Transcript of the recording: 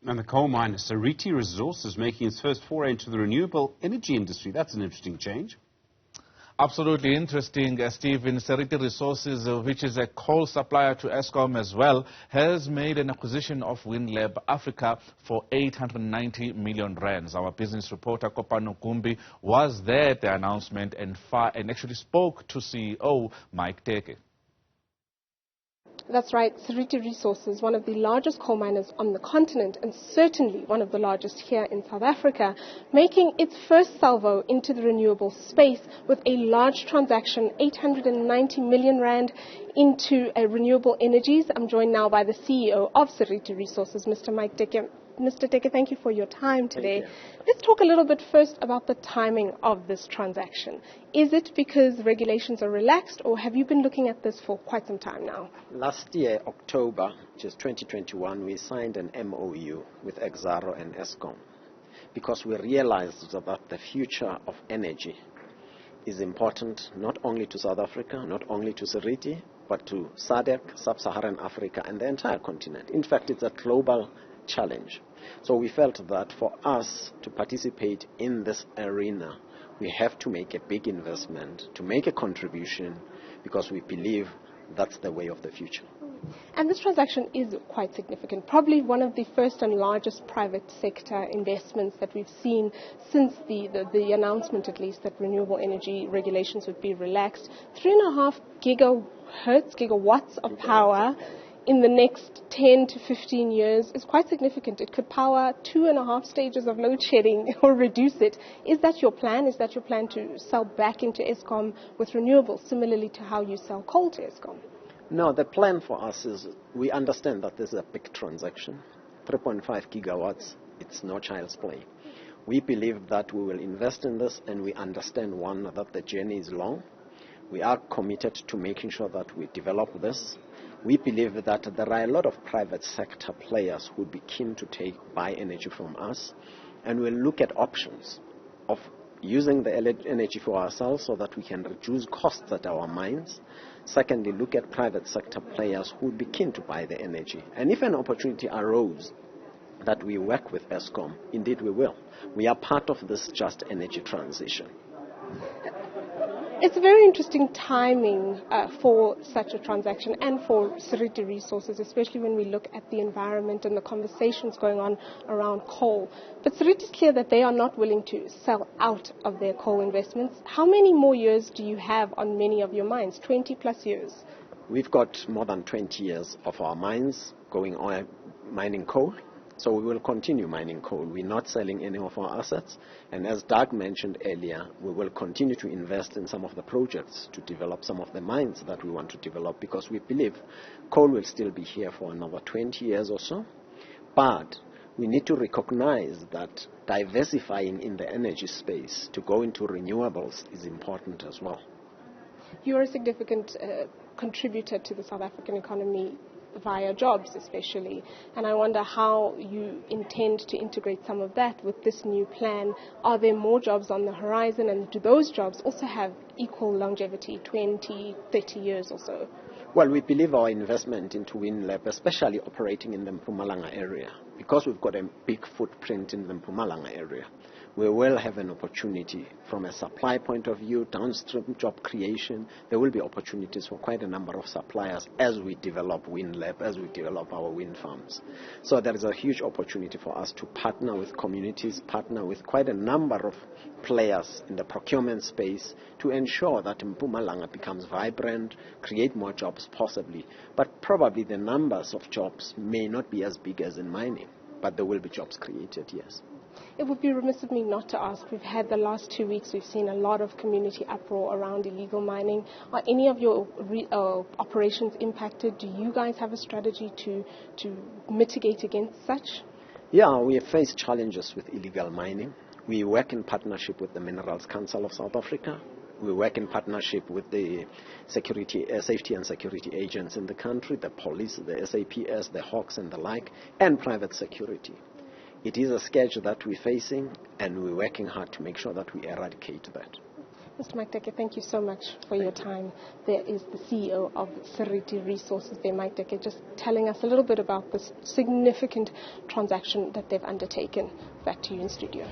And the coal miner Seriti Resources making its first foray into the renewable energy industry. That's an interesting change. Absolutely interesting, Stephen. Seriti Resources, which is a coal supplier to Eskom as well, has made an acquisition of Windlab Africa for 890 million rands. Our business reporter, Kopano Gumbi, was there at the announcement and actually spoke to CEO Mike Teke. That's right, Seriti Resources, one of the largest coal miners on the continent and certainly one of the largest here in South Africa, making its first salvo into the renewable space with a large transaction, 890 million rand into renewable energies. I'm joined now by the CEO of Seriti Resources, Mr. Mike Teke. Mr. Teke, thank you for your time today. Let's talk a little bit first about the timing of this transaction. Is it because regulations are relaxed, or have you been looking at this for quite some time now? Last year, October, which is 2021, we signed an MOU with Exxaro and Eskom because we realized that the future of energy is important not only to South Africa, not only to Seriti, but to SADC, Sub-Saharan Africa, and the entire continent. In fact, it's a global challenge. So we felt that for us to participate in this arena, we have to make a big investment, to make a contribution, because we believe that's the way of the future. And this transaction is quite significant, probably one of the first and largest private sector investments that we've seen since the announcement, at least, that renewable energy regulations would be relaxed. 3.5 gigawatts of power in the next 10 to 15 years is quite significant. It could power 2.5 stages of load shedding or reduce it. Is that your plan? Is that your plan to sell back into Eskom with renewables, similarly to how you sell coal to Eskom? No, the plan for us is we understand that this is a big transaction. 3.5 gigawatts, it's no child's play. We believe that we will invest in this, and we understand, one, that the journey is long. We are committed to making sure that we develop this. We believe that there are a lot of private sector players who would be keen to buy energy from us, and we'll look at options of using the energy for ourselves so that we can reduce costs at our mines. Secondly, look at private sector players who would be keen to buy the energy. And if an opportunity arose that we work with Eskom, indeed we will. We are part of this just energy transition. It's a very interesting timing for such a transaction and for Seriti Resources, especially when we look at the environment and the conversations going on around coal. But Seriti is clear that they are not willing to sell out of their coal investments. How many more years do you have on many of your mines? 20 plus years? We've got more than 20 years of our mines going on mining coal. So we will continue mining coal. We're not selling any of our assets. And as Doug mentioned earlier, we will continue to invest in some of the projects to develop some of the mines that we want to develop, because we believe coal will still be here for another 20 years or so. But we need to recognize that diversifying in the energy space to go into renewables is important as well. You're a significant contributor to the South African economy via jobs especially, and I wonder how you intend to integrate some of that with this new plan. Are there more jobs on the horizon, and do those jobs also have equal longevity, 20, 30 years or so? Well, we believe our investment into Windlab, especially operating in the Mpumalanga area, because we've got a big footprint in the Mpumalanga area, we will have an opportunity from a supply point of view, downstream job creation. There will be opportunities for quite a number of suppliers as we develop Windlab, as we develop our wind farms. So there is a huge opportunity for us to partner with communities, partner with quite a number of players in the procurement space to ensure that Mpumalanga becomes vibrant, create more jobs possibly. But probably the numbers of jobs may not be as big as in mining, but there will be jobs created, yes. It would be remiss of me not to ask. We've had the last 2 weeks, we've seen a lot of community uproar around illegal mining. Are any of your operations impacted? Do you guys have a strategy to mitigate against such? Yeah, we have faced challenges with illegal mining. We work in partnership with the Minerals Council of South Africa. We work in partnership with the safety and security agents in the country, the police, the SAPS, the Hawks and the like, and private security. It is a scourge that we're facing, and we're working hard to make sure that we eradicate that. Mr. Mike Teke, thank you so much for your time. There is the CEO of Seriti Resources there, Mike Teke, just telling us a little bit about this significant transaction that they've undertaken. Back to you in studio.